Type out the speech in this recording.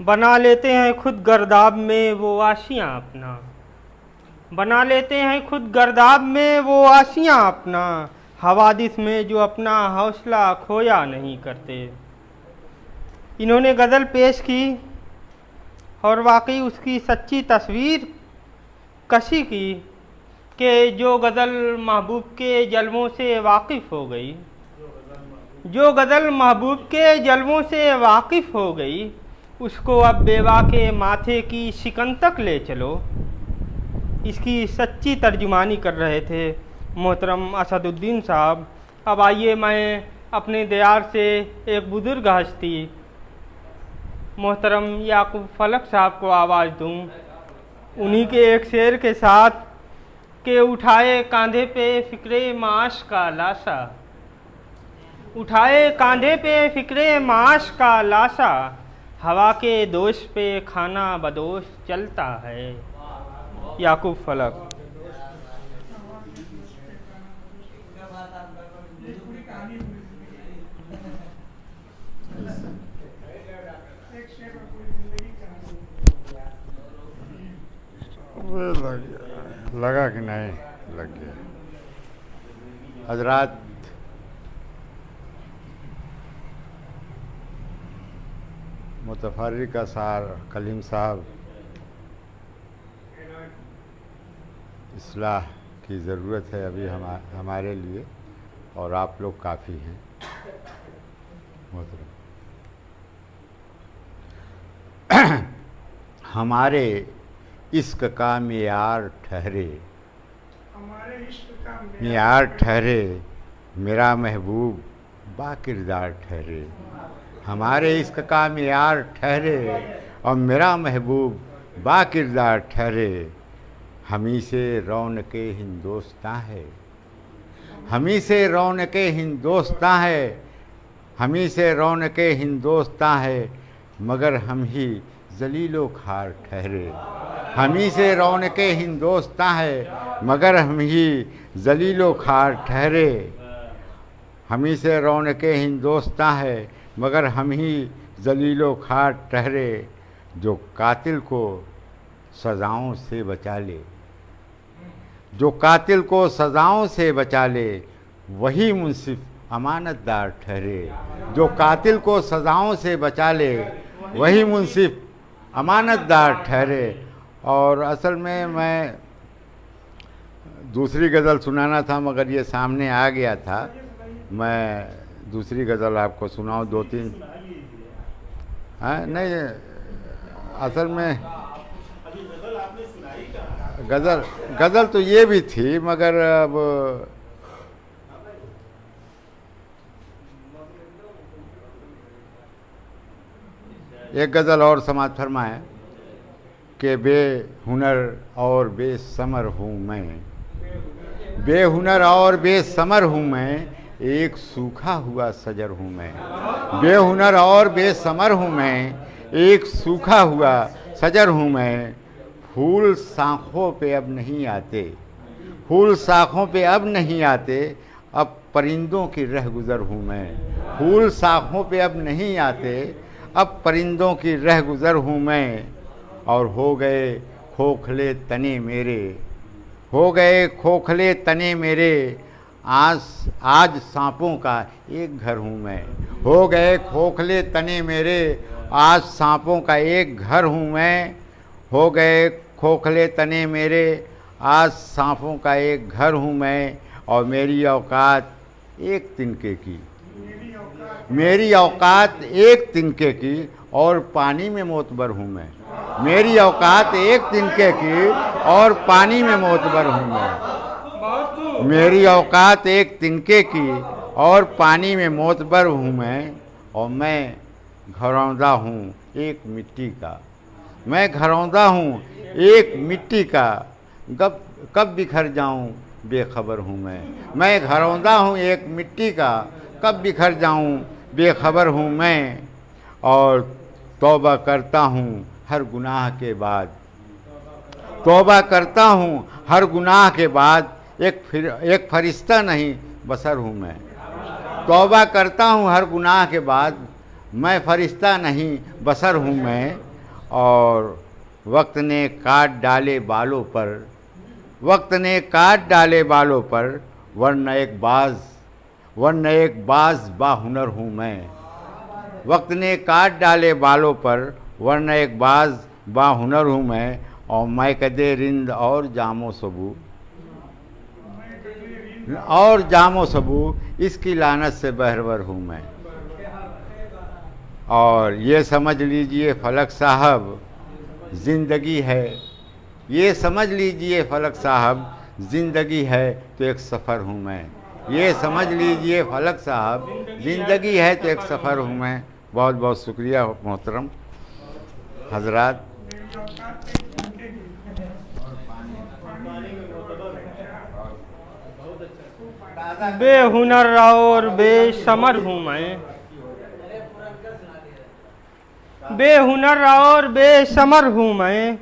बना लेते हैं खुद गर्दाब में वो आशियाँ अपना, बना लेते हैं खुद गर्दाब में वो आशियाँ अपना, हवादिस में जो अपना हौसला खोया नहीं करते। इन्होंने गज़ल पेश की और वाकई उसकी सच्ची तस्वीर कशी की कि जो गज़ल महबूब के जलवों से वाकिफ़ हो गई, जो गज़ल महबूब के जलवों से वाकिफ़ हो गई, उसको अब बेवा के माथे की शिकन तक ले चलो। इसकी सच्ची तर्जुमानी कर रहे थे मोहतरम असदुद्दीन साहब। अब आइए मैं अपने दयार से एक बुज़ुर्ग हस्ती मोहतरम याकूब फलक साहब को आवाज़ दूं, उन्हीं के एक शेर के साथ के उठाए कांधे पे फ़िक्रे माश का लाशा, उठाए कांधे पे फ़िक्रे माश का लाशा, हवा के दोष पे खाना बदोश चलता है। याकूब फलक। लगा कि नहीं लग गया। हजरात, मुतफर्रिक असार कलीम साहब, इस्लाह की ज़रूरत है अभी हमारे लिए, और आप लोग काफ़ी हैं मोहतरम। हमारे इश्क का मेयार ठहरे, हमारे इश्क का मेयार ठहरे, मेरा महबूब बाकिरदार ठहरे। हमारे इश्क का मेयार ठहरे और मेरा महबूब बाकिरदार ठहरे। हमी से रौनके हिंदोस्तां है, हमी से रौनके हिंदोस्तां है, हमी से रौनके हिंदोस्तां है, मगर हम ही जलीलो खार ठहरे। हमी से रौनके हिंदोस्तां है, मगर हम ही जलीलो खार ठहरे। हमी से रौनके हिंदोस्तां है, मगर हम ही जलीलो खार ठहरे। जो कातिल को सज़ाओं से बचा ले, जो कातिल को सज़ाओं से बचा ले, वही मुंसिफ अमानतदार ठहरे। जो कातिल को सज़ाओं से बचा ले, वही मुंसिफ अमानतदार ठहरे। और असल में मैं दूसरी गज़ल सुनाना था, मगर ये सामने आ गया था। मैं दूसरी गज़ल आपको सुनाऊं, दो तीन। हाँ नहीं, असल में गज़ल तो ये भी थी, मगर अब एक गज़ल और समाज फरमाए कि बेहुनर और बेसमर हूँ मैं, बेहुनर और बेसमर हूँ मैं, एक सूखा हुआ सजर हूँ मैं। बेहुनर और बेसमर हूँ मैं, एक सूखा हुआ सजर हूँ मैं। फूल शाखों पे अब नहीं आते, फूल शाखों पे अब नहीं आते, अब परिंदों की रहगुज़र हूँ मैं। फूल शाखों पे अब नहीं आते, अब परिंदों की रहगुज़र हूँ मैं। और हो गए खोखले तने मेरे, हो गए खोखले तने मेरे, आज सांपों का एक घर हूँ मैं। हो गए खोखले तने मेरे, आज सांपों का एक घर हूँ मैं। हो गए खोखले तने मेरे, आज सांपों का एक घर हूँ मैं। और मेरी औकात एक तिनके की, मेरी औकात एक तिनके की, और पानी में मोतबर हूँ मैं। मेरी औकात एक तिनके की, और पानी में मोतबर हूँ मैं। मेरी औकात एक तिनके की, और पानी में मोतबर हूँ मैं। और मैं घरौंदा हूँ एक मिट्टी का, मैं घरौंदा हूँ एक मिट्टी का, कब बिखर जाऊँ बेखबर हूँ मैं घरौंदा हूँ एक मिट्टी का, कब बिखर जाऊँ बेखबर हूँ मैं। और तौबा करता हूँ हर गुनाह के बाद, तौबा करता हूँ हर गुनाह के बाद, एक फरिश्ता नहीं बशर हूँ मैं। तौबा करता हूँ हर गुनाह के बाद, मैं फरिश्ता नहीं बशर हूँ मैं। और वक्त ने काट डाले बालों पर, वक्त ने काट डाले बालों पर, वरना एक बाज बाहुनर हूँ मैं। वक्त ने काट डाले बालों पर, वरना एक बाज बाहुनर हूँ मैं। और मैं कदे रिंद और जामो सबू, इसकी लानत से बहरवर हूँ मैं। और ये समझ लीजिए फलक साहब ज़िंदगी है, ये समझ लीजिए फलक साहब ज़िंदगी है तो एक सफ़र हूँ मैं। ये समझ लीजिए फलक साहब ज़िंदगी है तो एक सफ़र हूँ मैं। बहुत बहुत शुक्रिया मोहतरम हजरात। बेहुनर और बेसमर हूँ मैं, बेहुनर और बेसमर हूँ मैं।